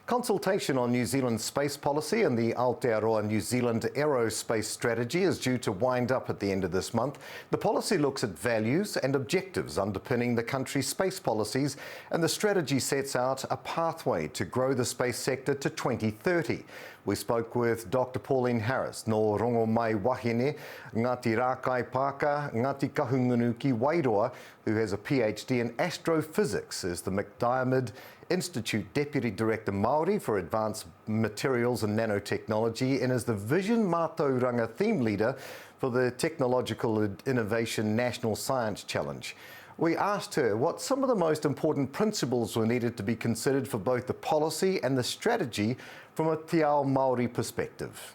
Consultation on New Zealand's space policy and the Aotearoa New Zealand aero-space strategy is due to wind up at the end of this month. The policy looks at values and objectives underpinning the country's space policies, and the strategy sets out a pathway to grow the space sector to 2030. We spoke with Dr. Pauline Harris, no rongo mai wahine, Ngāti Rākai Pāka, Ngāti Kahunganuki Wairoa, who has a PhD in astrophysics, is the McDiarmid Institute Deputy Director Maori for Advanced Materials and Nanotechnology, and is the Vision Mātauranga Theme Leader for the Technological Innovation National Science Challenge. We asked her what some of the most important principles were needed to be considered for both the policy and the strategy from a Te Ao Māori perspective.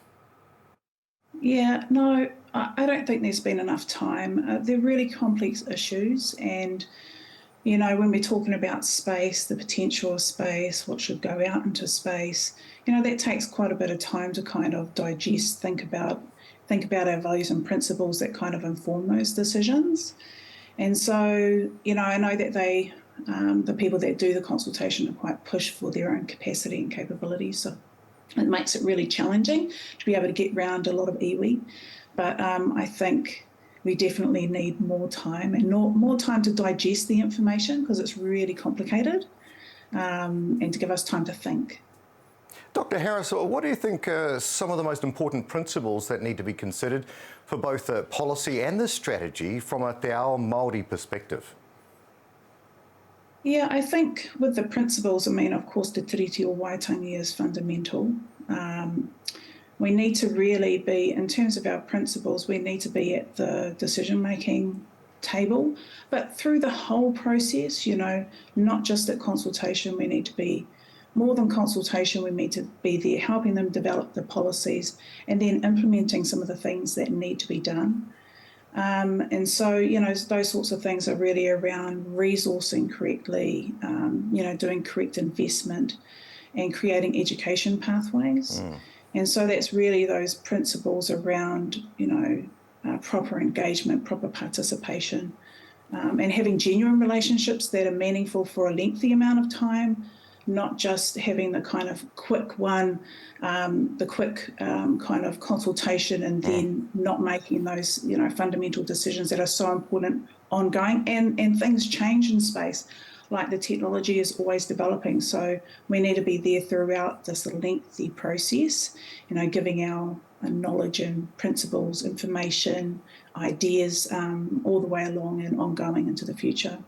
Yeah, no, I don't think there's been enough time. They're really complex issues, and you know, when we're talking about space, the potential of space, what should go out into space, you know, that takes quite a bit of time to kind of digest, think about our values and principles that kind of inform those decisions. And so, you know, I know that the people that do the consultation are quite pushed for their own capacity and capability, so it makes it really challenging to be able to get round a lot of iwi. But I think we definitely need more time and more time to digest the information, because it's really complicated, and to give us time to think. Dr. Harris, what do you think are some of the most important principles that need to be considered for both the policy and the strategy from a Te Ao Māori perspective? Yeah, I think with the principles, I mean, of course, Te Tiriti o Waitangi is fundamental. We need to really be, in terms of our principles, we need to be at the decision-making table, but through the whole process, you know, not just at consultation. We need to be more than consultation. We need to be there helping them develop the policies and then implementing some of the things that need to be done. And so, you know, those sorts of things are really around resourcing correctly, you know, doing correct investment and creating education pathways. And so that's really those principles around, you know, proper engagement, proper participation, and having genuine relationships that are meaningful for a lengthy amount of time, not just having the kind of quick one, the quick kind of consultation, and then not making those, you know, fundamental decisions that are so important ongoing. And things change in space. Like, the technology is always developing, so we need to be there throughout this lengthy process, you know, giving our knowledge and principles, information, ideas, all the way along and ongoing into the future.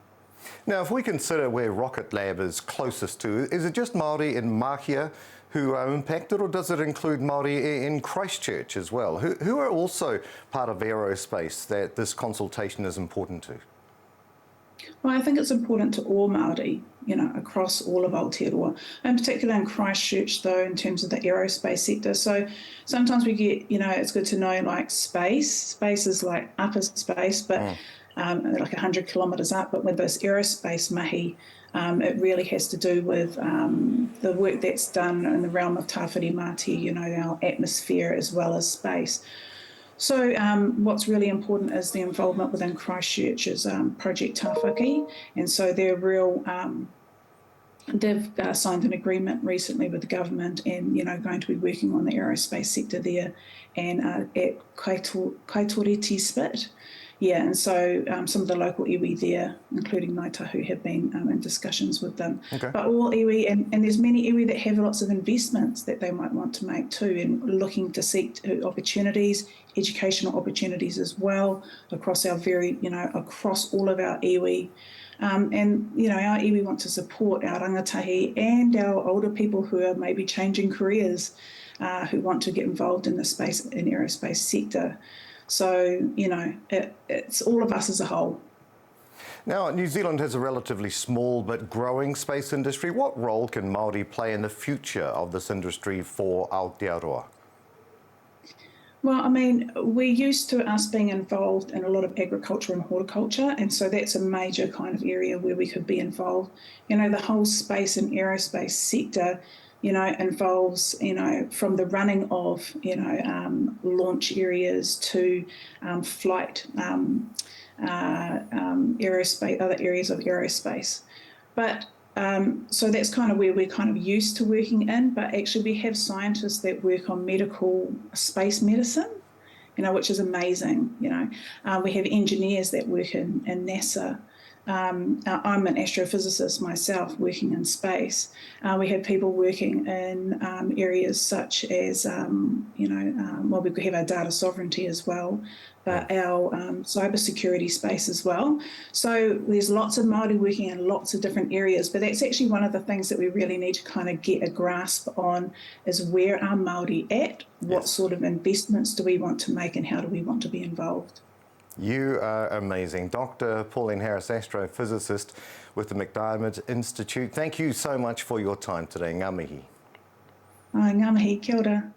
Now, if we consider where Rocket Lab is closest to, is it just Māori in Mahia who are impacted, or does it include Māori in Christchurch as well, who are also part of aerospace that this consultation is important to? Well, I think it's important to all Māori, you know, across all of Aotearoa, in particular in Christchurch, though, in terms of the aerospace sector. So sometimes we get, you know, it's good to know, like, space is like upper space, but like 100 kilometres up. But with this aerospace mahi, it really has to do with the work that's done in the realm of tāwhirimātea, you know, our atmosphere as well as space. So what's really important is the involvement within Christchurch's Project Tāwhaki, and so they're real. They've signed an agreement recently with the government, and, you know, going to be working on the aerospace sector there, and at Kaitoreti Spit. Yeah, and so some of the local iwi there, including Ngāi Tahu, have been in discussions with them. Okay. But all iwi, and there's many iwi that have lots of investments that they might want to make too, and looking to seek opportunities, educational opportunities as well, across our across all of our iwi. And, you know, our iwi want to support our rangatahi and our older people who are maybe changing careers, who want to get involved in the space and aerospace sector. So, you know, it's all of us as a whole. Now, New Zealand has a relatively small but growing space industry. What role can Māori play in the future of this industry for Aotearoa? Well, I mean, we're used to us being involved in a lot of agriculture and horticulture, and so that's a major kind of area where we could be involved. You know, the whole space and aerospace sector, you know, involves, you know, from the running of, you know, launch areas to flight, aerospace, other areas of aerospace. But So that's kind of where we're kind of used to working in, but actually we have scientists that work on medical space medicine, which is amazing. We have engineers that work in NASA. I'm an astrophysicist myself, working in space. We have people working in areas such as, we have our data sovereignty as well, but our cybersecurity space as well. So there's lots of Māori working in lots of different areas, but that's actually one of the things that we really need to kind of get a grasp on is where are Māori at, what sort of investments do we want to make, and how do we want to be involved. You are amazing. Dr. Pauline Harris, astrophysicist with the McDiarmid Institute. Thank you so much for your time today. Ngā mihi. Ngā mihi, kia ora.